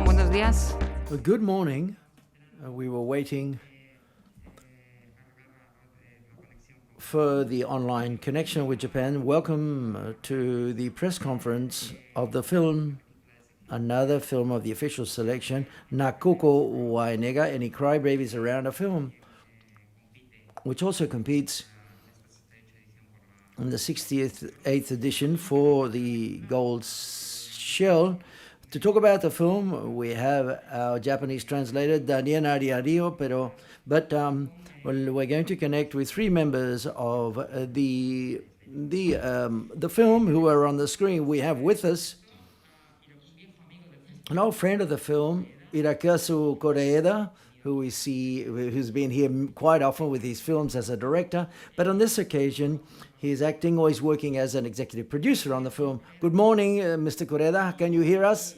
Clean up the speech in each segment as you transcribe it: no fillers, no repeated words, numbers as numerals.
Buenos días. Good morning. We were waiting for the online connection with Japan. Welcome to the press conference of the film, another film of the official selection, NAKUKO wa INEEGA, Any Crybabies Around, a film which also competes in the 68th edition for the Gold Shell. To talk about the film, we have our Japanese translator, Daniel Ariario, but we're going to connect with three members of the film who are on the screen. We have with us an old friend of the film, Irakazu Koreeda, who we see, who's been here quite often with his films as a director, but on this occasion, he's acting or he's working as an executive producer on the film. Good morning, Mr. Koreeda. Can you hear us?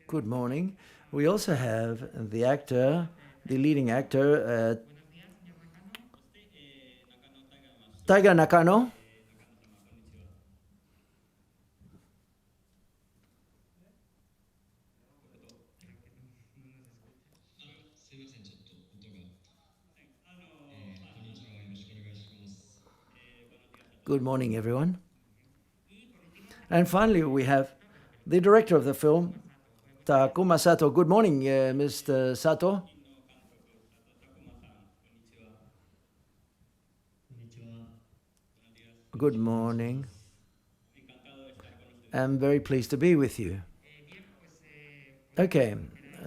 Good morning. We also have the actor, the leading actor, Taiga Nakano. Good morning, everyone. And finally, we have the director of the film, Takuma Sato. Good morning, Mr. Sato. Good morning. I'm very pleased to be with you. Okay,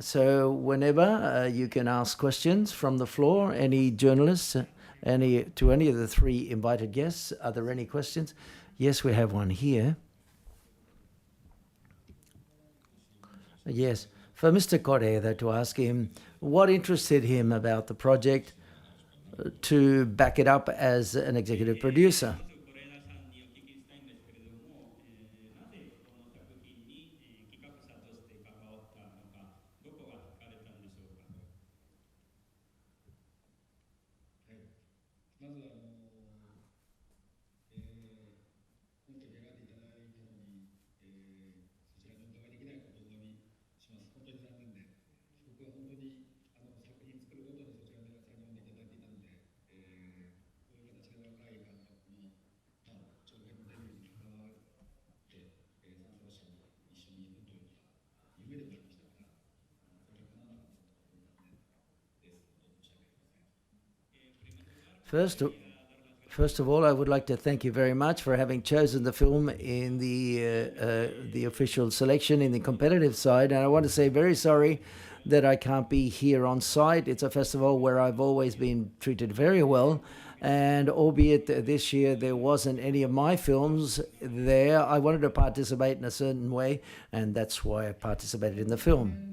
so whenever you can ask questions from the floor, any journalists, to any of the three invited guests. Are there any questions? Yes, we have one here. Yes, for Mr. Koreeda, to ask him what interested him about the project to back it up as an executive producer. First of all, I would like to thank you very much for having chosen the film in the official selection in the competitive side. And I want to say very sorry that I can't be here on site. It's a festival where I've always been treated very well. And albeit this year there wasn't any of my films there, I wanted to participate in a certain way, and that's why I participated in the film.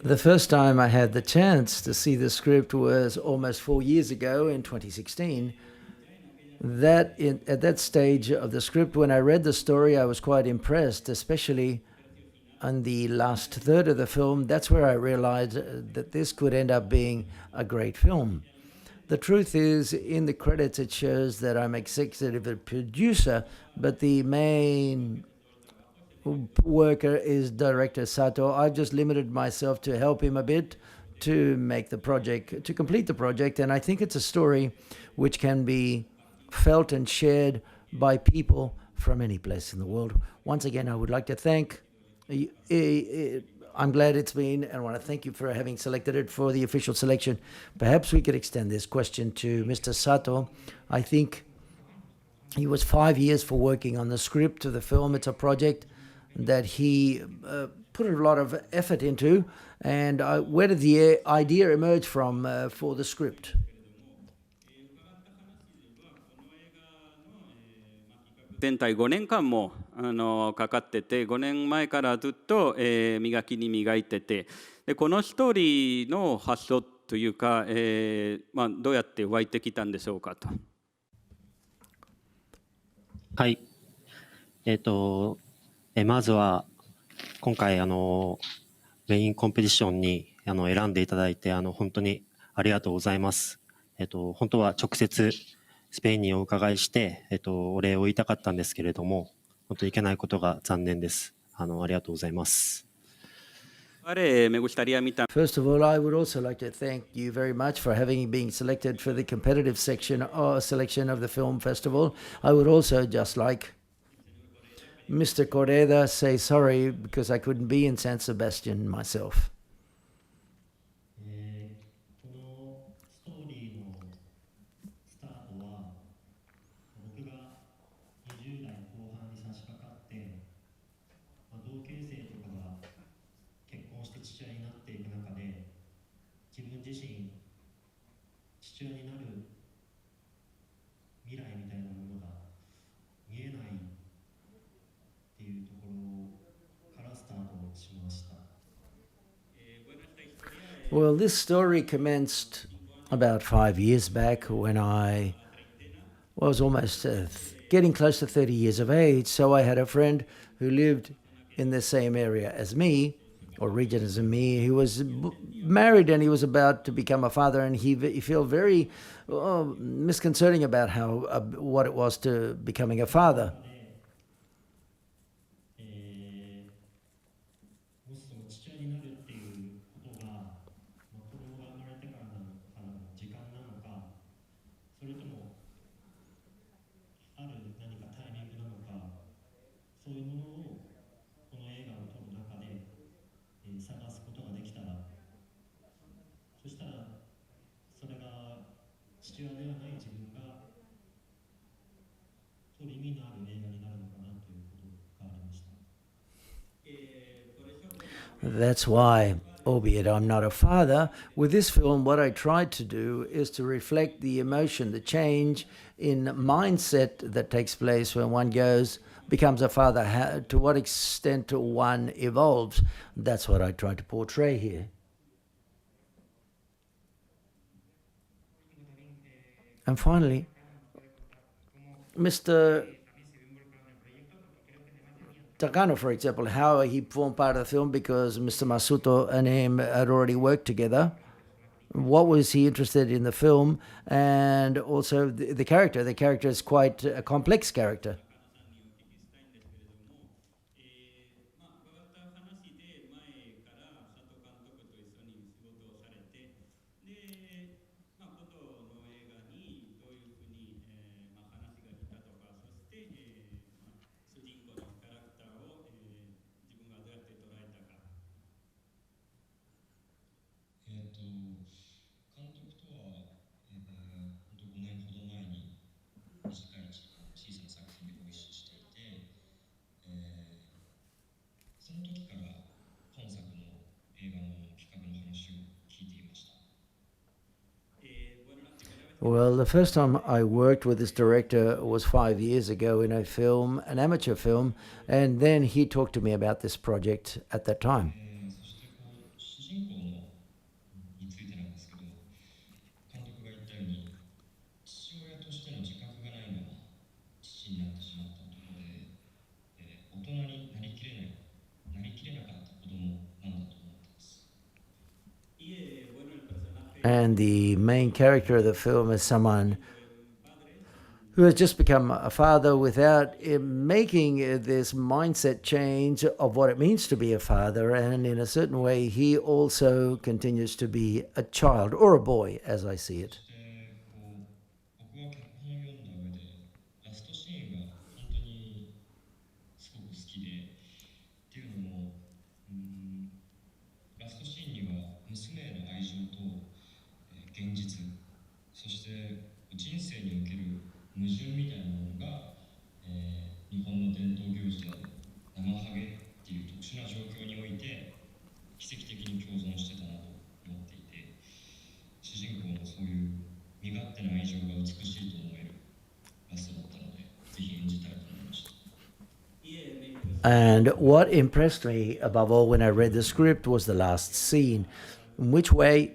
The first time I had the chance to see the script was almost 4 years ago in 2016. At that stage of the script, when I read the story, I was quite impressed, especially on the last third of the film. That's where I realized that this could end up being a great film. The truth is, in the credits, it shows that I'm executive producer, but the main worker is director Sato. I've just limited myself to help him a bit to make the project, to complete the project, and I think it's a story which can be felt and shared by people from any place in the world. Once again, I would like to thank. I'm glad it's been, and I want to thank you for having selected it for the official selection. Perhaps we could extend this question to Mr. Sato. I think he was 5 years for working on the script of the film. It's a project that he put a lot of effort into. And where did the idea emerge from for the script? 全体5年間もかかってて、5年前からずっと磨きに磨いてて、でこのストーリーの発想というか、どうやって湧いてきたんでしょうかと。はい。まずは今回メインコンペティションに選んでいただいて本当にありがとうございます。本当は直接スペインにお伺いしてお礼を言いたかったんですけれども、本当に行けないことが残念です。ありがとうございます。First of all, I would also like to thank you very much for having been selected for the competitive section or selection of the film festival. I would also just like Mr. Correda say sorry because I couldn't be in San Sebastian myself. Well, this story commenced about 5 years back when I was almost getting close to 30 years of age. So I had a friend who lived in the same area as me, or region as me. He was married and he was about to become a father, and he felt very misconcerning about what it was to becoming a father. That's why, albeit I'm not a father, with this film, what I tried to do is to reflect the emotion, the change in mindset that takes place when one becomes a father, to what extent one evolves. That's what I tried to portray here. And finally, Mr. Takana, for example, how he formed part of the film, because Mr. Masuto and him had already worked together. What was he interested in the film? And also the character. The character is quite a complex character. Well, the first time I worked with this director was 5 years ago in a film, an amateur film, and then he talked to me about this project at that time. And the main character of the film is someone who has just become a father without making this mindset change of what it means to be a father. And in a certain way, he also continues to be a child or a boy, as I see it. 僕は脚本を読んだ上でラストシーンが本当にすごく好きでっていうのもラストシーンには娘への愛情と現実そして人生における矛盾みたいなものが日本の伝統行事である生ハゲっていう特殊な状況において奇跡的に共存してたなと思っていて主人公のそういう身勝手な愛情が美しいと思えるラストだったのでぜひ演じたいと思いました。And what impressed me above all when I read the script was the last scene, in which way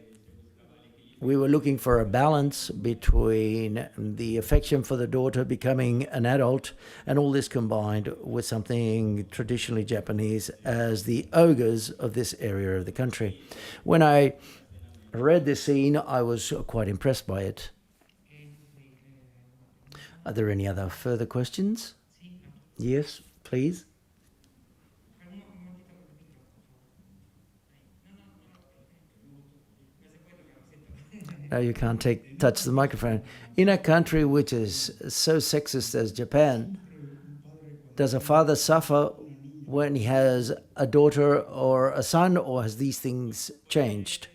we were looking for a balance between the affection for the daughter becoming an adult and all this combined with something traditionally Japanese as the ogres of this area of the country. When I read this scene, I was quite impressed by it. Are there any other further questions? Yes, please. No, you can't touch the microphone. In a country which is so sexist as Japan, does a father suffer when he has a daughter or a son, or has these things changed?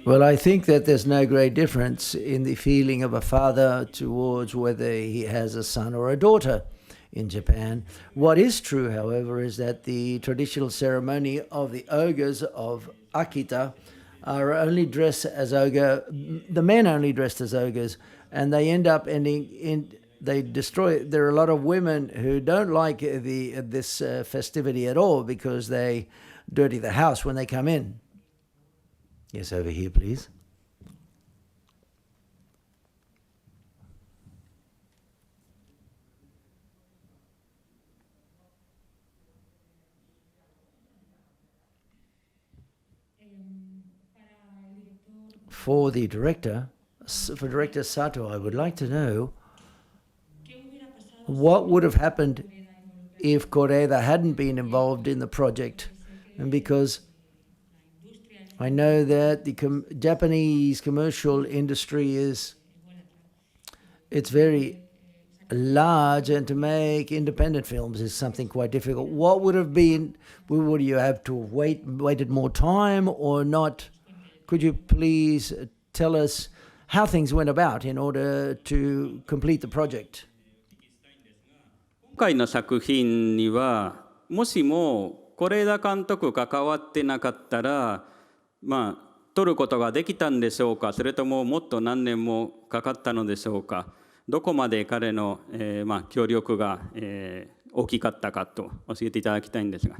Well, I think that there's no great difference in the feeling of a father towards whether he has a son or a daughter in Japan. What is true, however, is that the traditional ceremony of the ogres of Akita are only dressed as ogre, the men only dressed as ogres, and they end up ending in, they destroy, there are a lot of women who don't like this festivity at all because they dirty the house when they come in. Yes, over here, please. For director Sato, I would like to know what would have happened if Koreeda hadn't been involved in the project, and because I know that the Japanese commercial industry it's very large, and to make independent films is something quite difficult. What would have been, would you have to waited more time or not? Could you please tell us how things went about in order to complete the project? 今回の作品にはもしも是枝監督関わってなかったら撮ることができたんでしょうか、それとももっと何年もかかったのでしょうか、どこまで彼の、協力が、大きかったかと教えていただきたいんですが。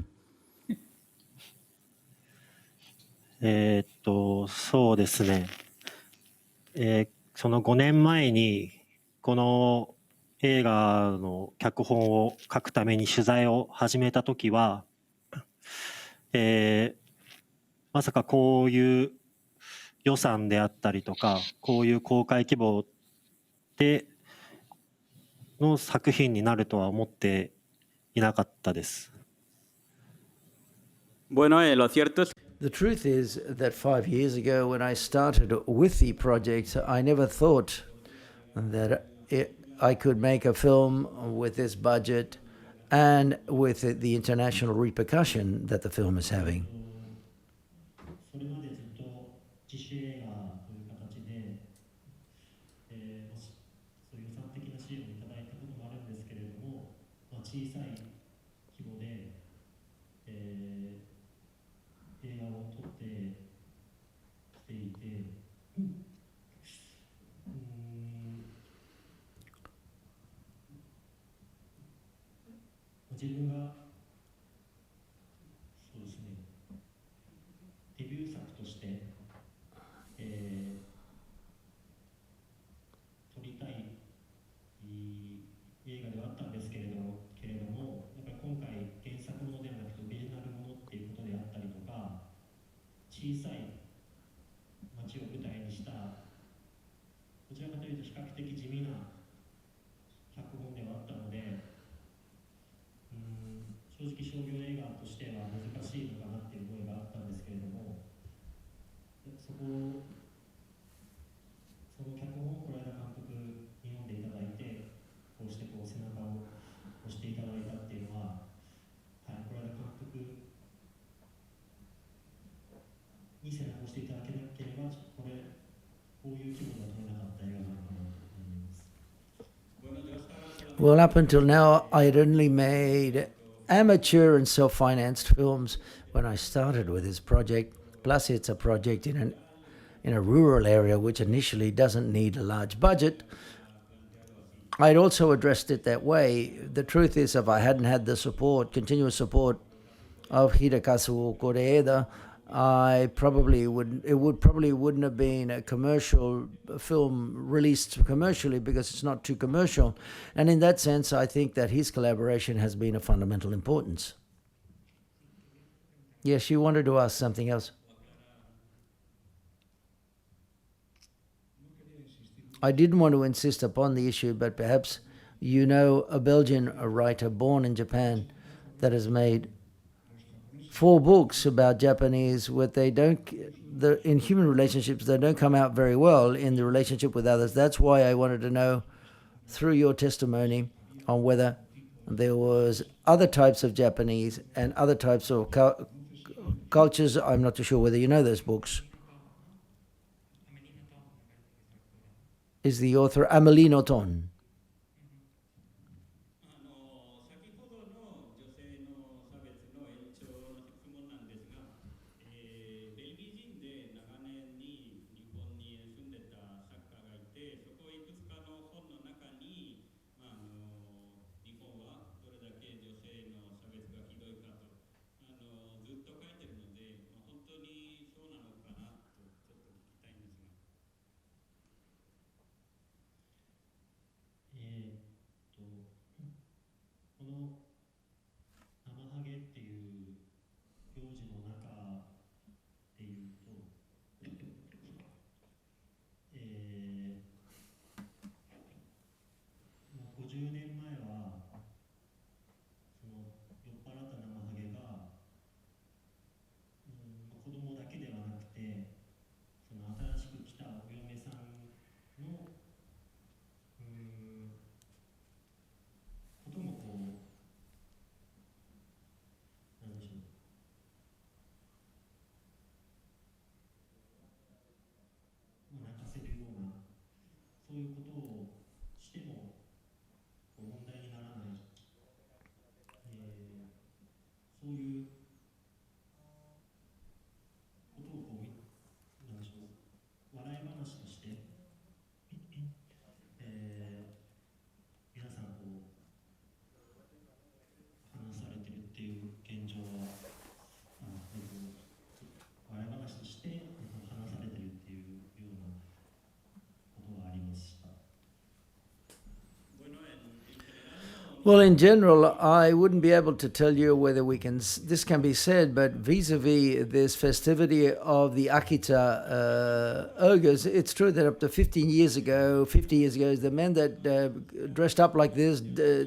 そうですね、その5年前にこの映画の脚本を書くために取材を始めた時は、まさかこういう予算であったりとか、こういう公開規模での作品になるとは思っていなかったです。Bueno, lo cierto es The truth is that 5 years ago, when I started with the project, I never thought that I could make a film with this budget and with the international repercussion that the film is having. それまでずっと自主映画という形で、そういう予算的な支援をいただいたこともあるんですけれども、小さい規模で、映画を撮ってきていて、自分がそうですね、デビュー作として、撮りたい映画ではあったんですけれども、やっぱり今回原作ものではなくてオリジナルものっていうことであったりとか、小さい街を舞台にしたどちらかというと比較的地味な脚本ではあったので、正直商業映画としては難しいのかなっていう思いがあったんですけれども、その脚本を是枝監督に読んでいただいて、こうして背中を押していただいたっていうのは、是枝監督に背中を押していただけなければ、こういう規模では撮れなかった映画なのかなと思います。Well, up until now, I had only made amateur and self-financed films when I started with this project. Plus, it's a project in a rural area, which initially doesn't need a large budget. I'd also addressed it that way. The truth is, if I hadn't had the support, continuous support of Hidekazu Koreeda, it probably wouldn't have been a commercial film released commercially, because it's not too commercial. And in that sense, I think that his collaboration has been of fundamental importance. Yes, you wanted to ask something else. I didn't want to insist upon the issue, but perhaps you know a Belgian writer born in Japan that has made 4 books about Japanese, what they don't, in human relationships, they don't come out very well in the relationship with others. That's why I wanted to know, through your testimony, on whether there was other types of Japanese and other types of cultures. I'm not too sure whether you know those books. Is the author Amélie Nothomb. 先ほどの女性の差別の延長の質問なんですが、ベルギー人で長年に日本に住んでた作家がいて、そこいくつかの本の中に、日本はどれだけ女性の差別がひどいかとずっと書いてるので、本当にそうなのかなとちょっと聞きたいんですが。Well, in general, I wouldn't be able to tell you whether this can be said, but vis-a-vis this festivity of the Akita ogres, it's true that up to 50 years ago, the men that dressed up like this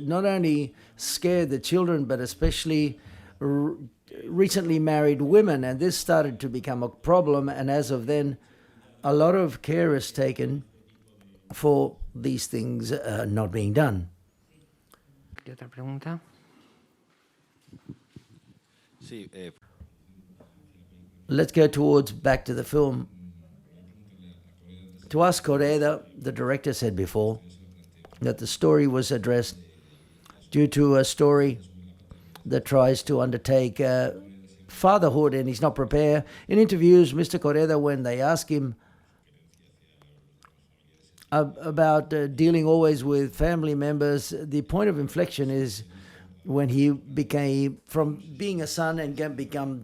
not only scared the children, but especially recently married women, and this started to become a problem, and as of then, a lot of care is taken for these things not being done. ¿Qué otra pregunta? Sí, Let's go back to the film. To us, Koreeda, the director said before that the story was addressed due to a story that tries to undertake fatherhood, and he's not prepared. In interviews, Mr. Koreeda, when they ask him about dealing always with family members, the point of inflection is when he became from being a son and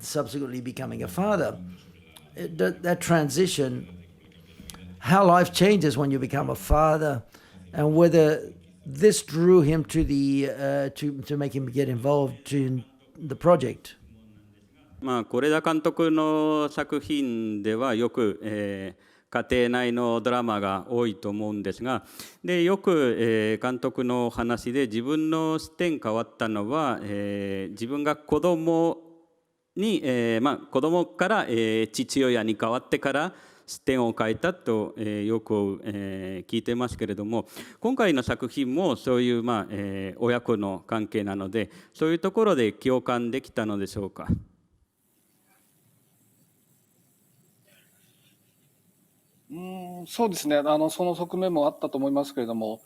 subsequently becoming a father. That transition, how life changes when you become a father, and whether this drew him to to make him get involved in the project. 是枝監督の作品ではよく、家庭内のドラマが多いと思うんですが、でよく、監督の話で自分の視点変わったのは、自分が子供に、子供から、父親に変わってから視点を変えたと、よく、聞いてますけれども、今回の作品もそういう、親子の関係なので、そういうところで共感できたのでしょうか。そうですね、その側面もあったと思いますけれども、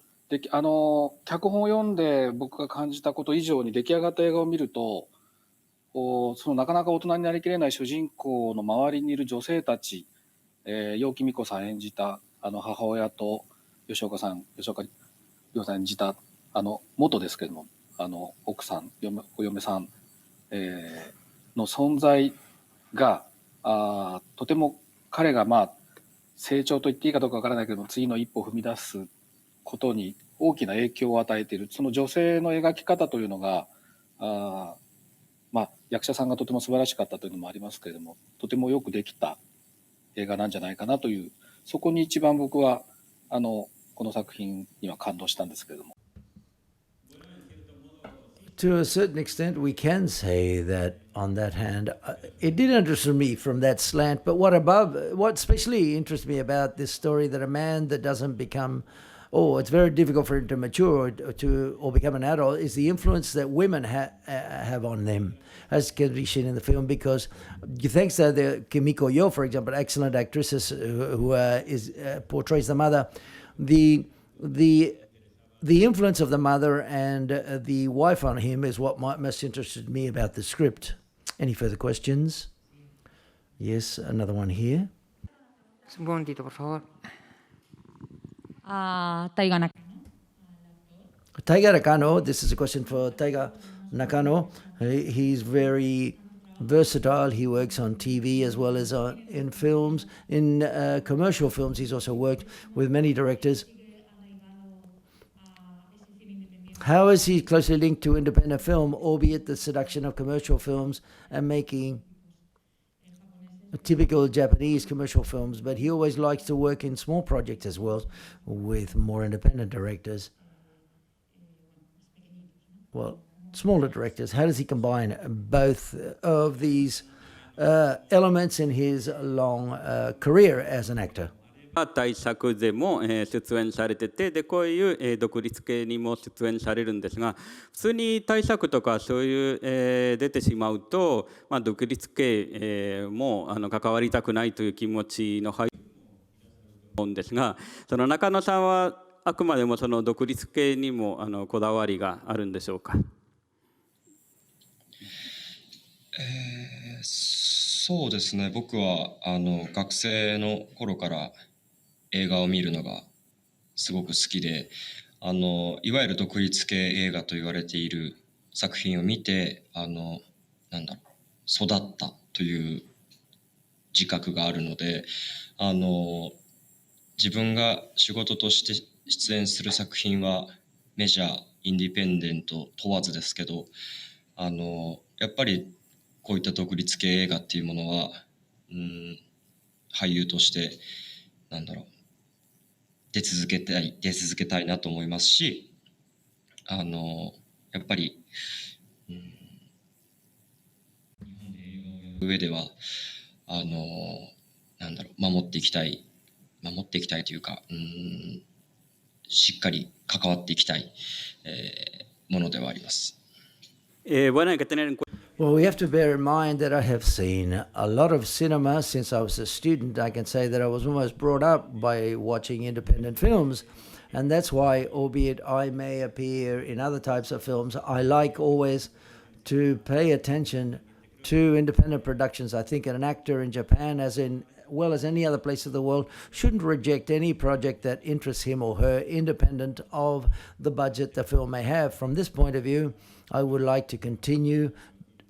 脚本を読んで僕が感じたこと以上に出来上がった映画を見ると、なかなか大人になりきれない主人公の周りにいる女性たち、楊貴美子さん演じた母親と吉岡亮さん演じた元ですけれども、奥さん、お嫁さん、の存在がとても彼が成長と言っていいかどうかわからないけども、次の一歩を踏み出すことに大きな影響を与えている、その女性の描き方というのが役者さんがとても素晴らしかったというのもありますけれども、とてもよくできた映画なんじゃないかなという、そこに一番僕はこの作品には感動したんですけれども。To a certain extent, we can say that on that hand, it did interest me from that slant, but what especially interests me about this story, that a man that doesn't become, it's very difficult for him to mature or become an adult, is the influence that women have on them, as can be seen in the film, because thanks to the Kimiko Yo, for example, excellent actress who portrays the mother, the influence of the mother and the wife on him is what most interested me about the script. Any further questions? Yes, another one here. Un momentito, por favor. Taiga Nakano, this is a question for Taiga Nakano. He's very versatile. He works on TV as well as in films. In commercial films, he's also worked with many directors. How is he closely linked to independent film, albeit the seduction of commercial films and making typical Japanese commercial films, but he always likes to work in small projects as well with more independent directors. Well, smaller directors. How does he combine both of these elements in his long career as an actor? 大作でも出演されてて、でこういう独立系にも出演されるんですが、普通に大作とかそういう出てしまうと、独立系も関わりたくないという気持ちの入ると思うんですが、その中野さんはあくまでもその独立系にもこだわりがあるんでしょうか。そうですね、僕は学生の頃から映画を見るのがすごく好きで、いわゆる独立系映画と言われている作品を見て育ったという自覚があるので、自分が仕事として出演する作品はメジャーインディペンデント問わずですけど、やっぱりこういった独立系映画っていうものは、俳優として出続けたいなと思いますし、やっぱり、日本で映画をやる上では守っていきたいというか、しっかり関わっていきたい、ものではあります。Bueno, hay que tener en cuenta. Well, we have to bear in mind that I have seen a lot of cinema since I was a student. I can say that I was almost brought up by watching independent films. And that's why, albeit I may appear in other types of films, I like always to pay attention to independent productions. I think an actor in Japan, as well as any other place of the world, shouldn't reject any project that interests him or her, independent of the budget the film may have. From this point of view, I would like to continue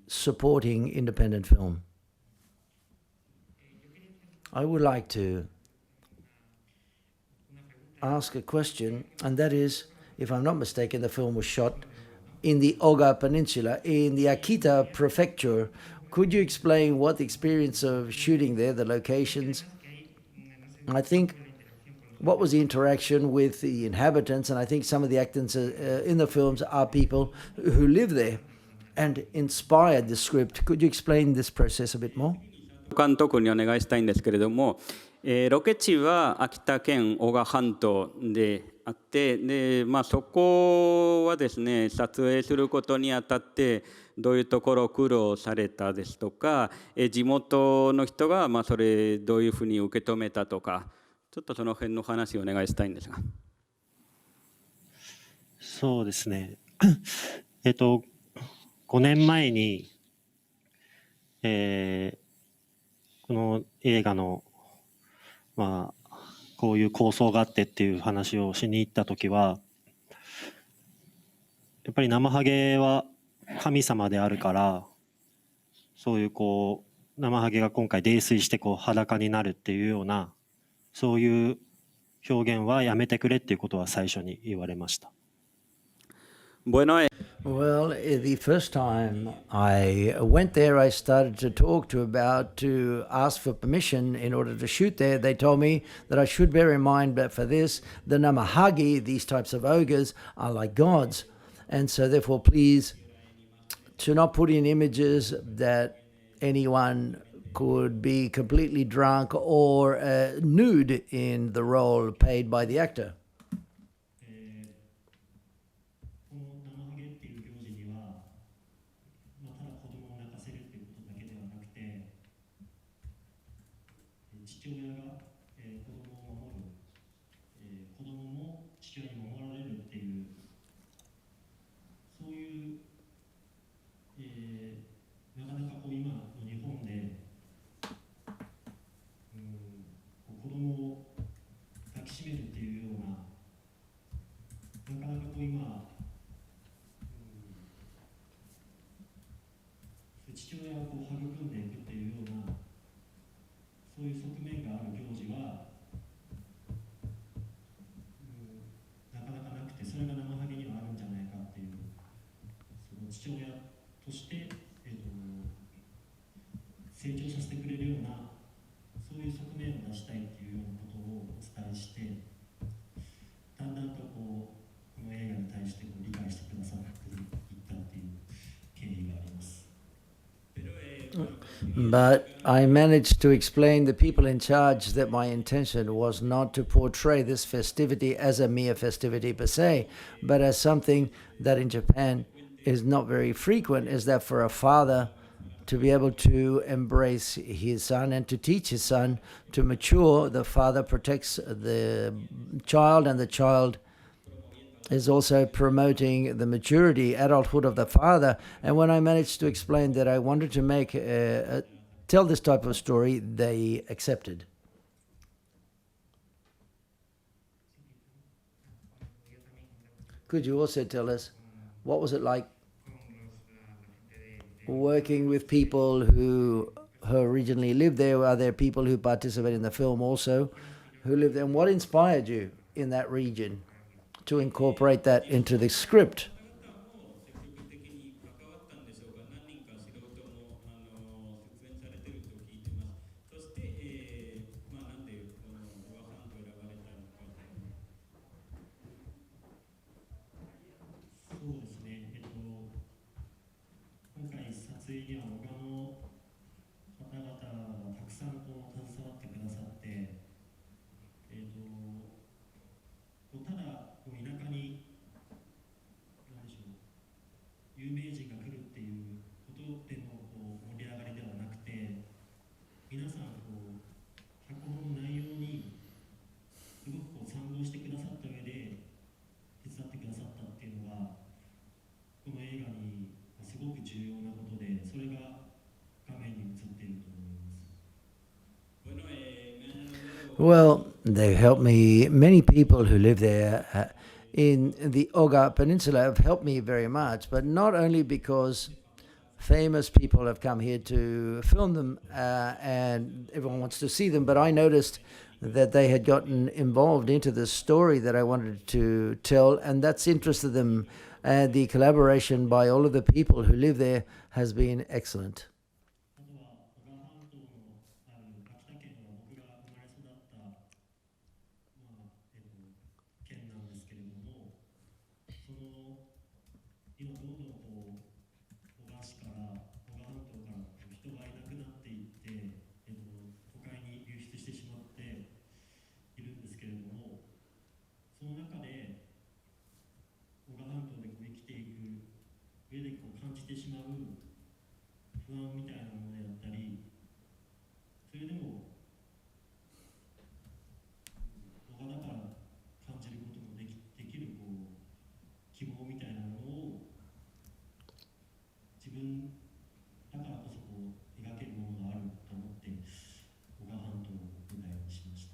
supporting independent film. I would like to ask a question, and that is, if I'm not mistaken, the film was shot in the Oga Peninsula, in the Akita Prefecture. Could you explain what the experience of shooting there, the locations? I think, what was the interaction with the inhabitants? And I think some of the actors in the films are people who live there and inspired the script. Could you explain this process a bit more? 監督にお願いしたいんですけれども、ロケ地は秋田県男鹿半島であって、で、そこはですね、撮影することにあたってどういうところを苦労されたですとか、地元の人がそれどういうふうに受け止めたとか、ちょっとその辺の話をお願いしたいんですが。そうですね。5年前に、この映画のこういう構想があってっていう話をしに行った時は、やっぱり生ハゲは神様であるから、そういう生ハゲが今回泥酔して裸になるっていうような、そういう表現はやめてくれっていうことは最初に言われました。Bueno, Well, the first time I went there, I started to talk to ask for permission in order to shoot there. They told me that I should bear in mind that for this, the Namahagi, these types of ogres, are like gods. And so therefore, please, to not put in images that anyone could be completely drunk or nude in the role paid by the actor. この生ハゲっていう行事には、ただ子供を泣かせるっていうことだけではなくて、父親が子供を守る、子供も父親に守られるっていう、そういう、なかなか今の日本で、子供を抱きしめるっていうような、なかなか今、父親を育んでいくっていうような、そういう側面がある行事は、なかなかなくて、それが生ハゲにはあるんじゃないかっていう、その父親として、成長させてくれるような、そういう側面を出したいっていうようなことをお伝えして、だんだんとこの映画に対して理解してくださっていったっていう経緯があります。But I managed to explain the people in charge that my intention was not to portray this festivity as a mere festivity per se, but as something that in Japan is not very frequent, is that for a father to be able to embrace his son and to teach his son to mature, the father protects the child, and the child is also promoting the maturity, adulthood of the father. And when I managed to explain that I wanted to tell this type of story, they accepted. Could you also tell us, what was it like working with people who originally lived there? Are there people who participate in the film also who live there? And what inspired you in that region to incorporate that into the script. 積極的に関わったんでしょうが、何人か素人も出演されてると聞いてます。そして、なんでこの小川さんと選ばれたのか。そうですね、今回撮影には小川の方々がたくさん携わってくださって、ただ田舎に何でしょう、有名人が来るっていうことでの盛り上がりではなくて、皆さん脚本の内容にすごく賛同してくださった上で手伝ってくださったっていうのがこの映画にすごく重要なことで、それが画面に映っていると思います。Well, they helped me. Many people who live there in the Oga Peninsula have helped me very much, but not only because famous people have come here to film them and everyone wants to see them, but I noticed that they had gotten involved into the story that I wanted to tell, and that's interested them. And the collaboration by all of the people who live there has been excellent. あとは小川半島のある秋田県は僕が生まれ育った、県なんですけれども、その今どんどん小川市から小川半島から人がいなくなっていって、都会に流出してしまっているんですけれども、その中で小川半島で生きていく上で感じてしまう不安みたいなものであったり、それでも小川だから感じることもできる希望みたいなものを自分だからこそ描けるものがあると思って小川半島を舞台にしました。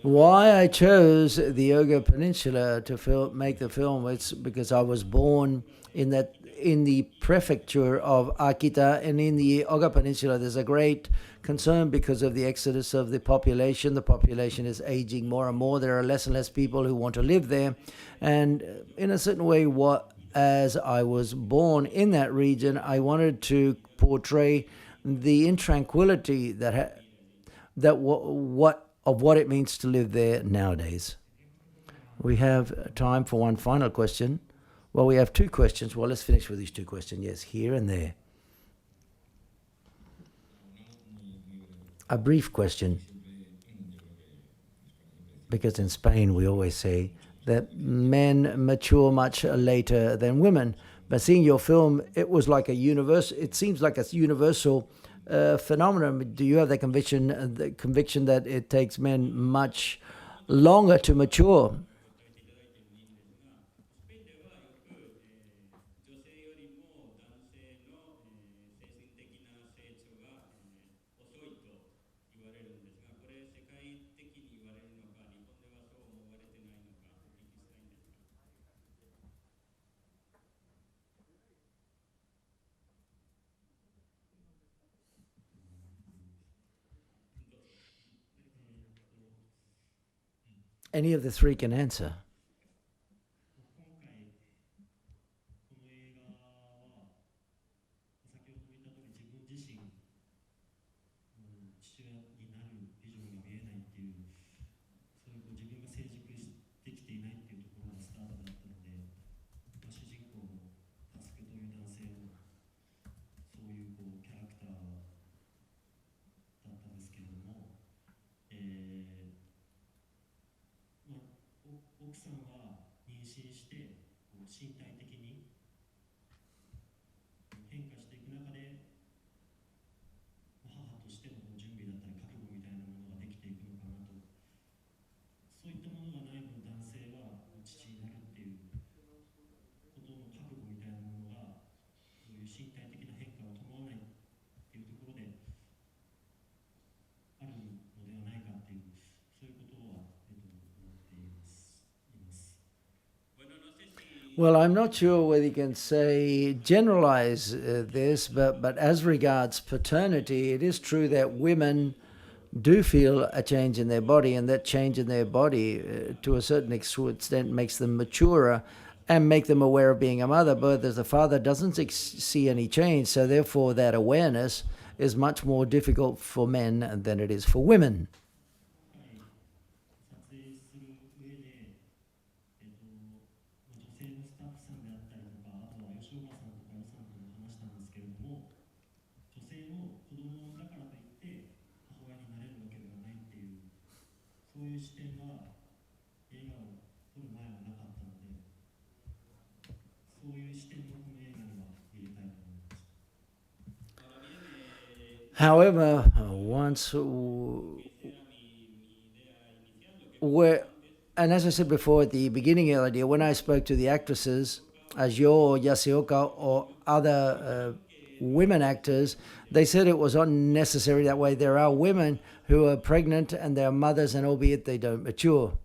Why I chose the Oga Peninsula to make the film, it's because I was born in the prefecture of Akita, and in the Oga Peninsula there's a great concern because of the exodus of the population. The population is aging more and more. There are less and less people who want to live there, and in a certain way, as I was born in that region, I wanted to portray the intranquility what it means to live there nowadays. We have time for one final question. Well, we have two questions. Well, let's finish with these two questions. Yes, here and there. A brief question, because in Spain we always say that men mature much later than women. But seeing your film, it was like a universal. It seems like a universal phenomenon. Do you have the conviction that it takes men much longer to mature? Any of the three can answer. 今回この映画は先ほども言った通り自分自身父親になるビジョンが見えないっていう、そういう自分が成熟できていないっていうところがスタートだったので、主人公のタスクという男性もそういうキャラクターだったんですけれども、奥さんは妊娠して身体的に変化していく中で母としての準備だったり覚悟みたいなものができていくのかなと、そういったものがない分男性は父になるっていうことの覚悟みたいなものがそういう身体的な変化を伴わないっていうところであるのではないかっていう、そういうことは思っています。Well, I'm not sure whether you can generalize this, but as regards paternity, it is true that women do feel a change in their body, and that change in their body to a certain extent makes them maturer and make them aware of being a mother. But as the father doesn't see any change, so therefore that awareness is much more difficult for men than it is for women. However, and as I said before at the beginning of the idea, when I spoke to the actresses, as Yo, Yasioka, or other women actors, they said it was unnecessary that way. There are women who are pregnant and they're mothers, and albeit they don't mature.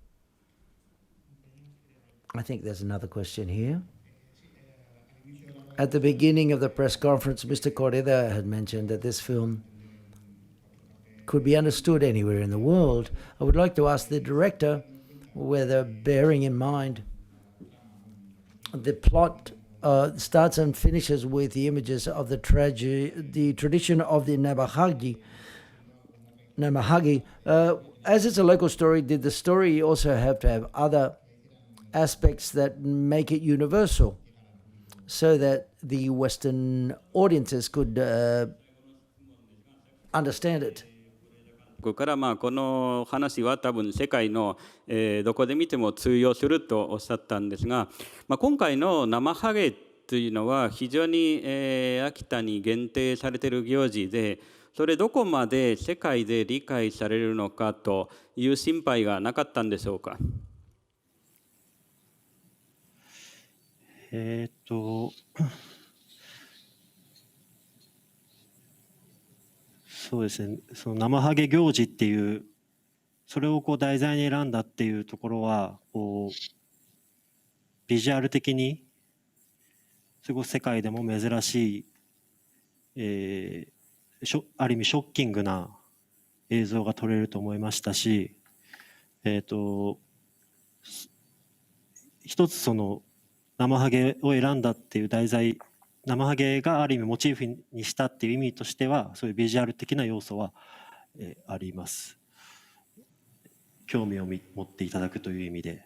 I think there's another question here. At the beginning of the press conference, Mr. Correa had mentioned that this film could be understood anywhere in the world. I would like to ask the director whether, bearing in mind the plot starts and finishes with the images of the tradition of the Namahagi. As it's a local story, did the story also have to have other aspects that make it universal, so that the Western audiences could understand it? ここからこの話は多分世界のどこで見ても通用するとおっしゃったんですが、今回の生ハゲというのは非常に秋田に限定されている行事で、それどこまで世界で理解されるのかという心配がなかったんでしょうか。そうですね、その生ハゲ行事っていう、それを題材に選んだっていうところはビジュアル的にすごく世界でも珍しい、ある意味ショッキングな映像が撮れると思いましたし、一つその生ハゲを選んだっていう題材、生ハゲがある意味モチーフにしたっていう意味としては、そういうビジュアル的な要素は、あります。興味を持っていただくという意味で。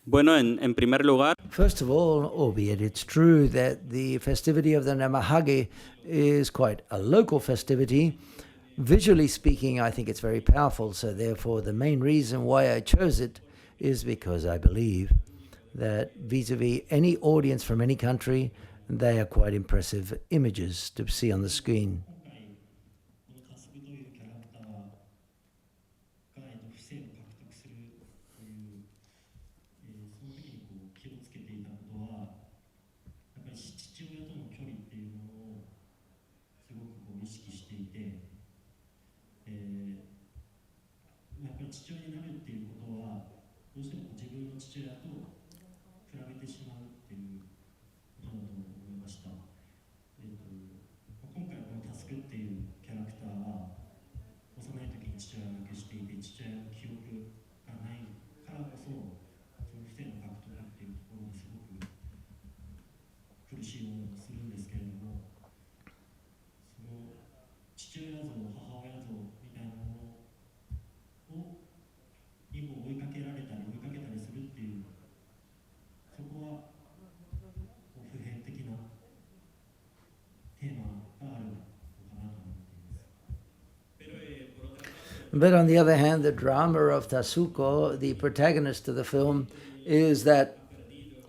Bueno, en primer lugar, First of all, albeit it's true that the festivity of the Namahage is quite a local festivity, visually speaking, I think it's very powerful. So therefore, the main reason why I chose it is because I believe that vis-a-vis any audience from any country, they are quite impressive images to see on the screen. But on the other hand, the drama of Tasuko, the protagonist of the film, is that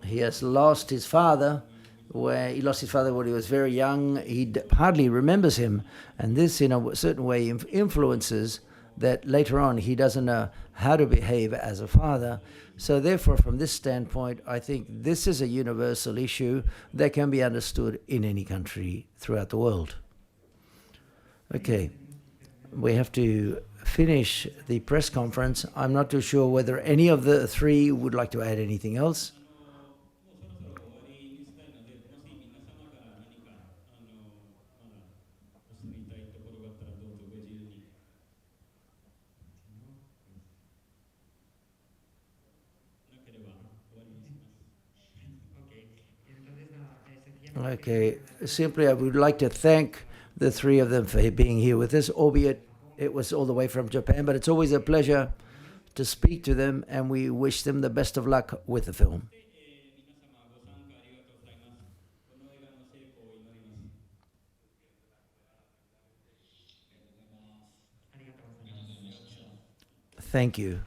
he has lost his father. Where he lost his father when he was very young, he hardly remembers him, and this in a certain way influences that later on he doesn't know how to behave as a father. So therefore, from this standpoint, I think this is a universal issue that can be understood in any country throughout the world. Okay, we have to finish the press conference. I'm not too sure whether any of the three would like to add anything else. Okay, simply I would like to thank the three of them for being here with us, albeit it was all the way from Japan, but it's always a pleasure to speak to them, and we wish them the best of luck with the film. Thank you.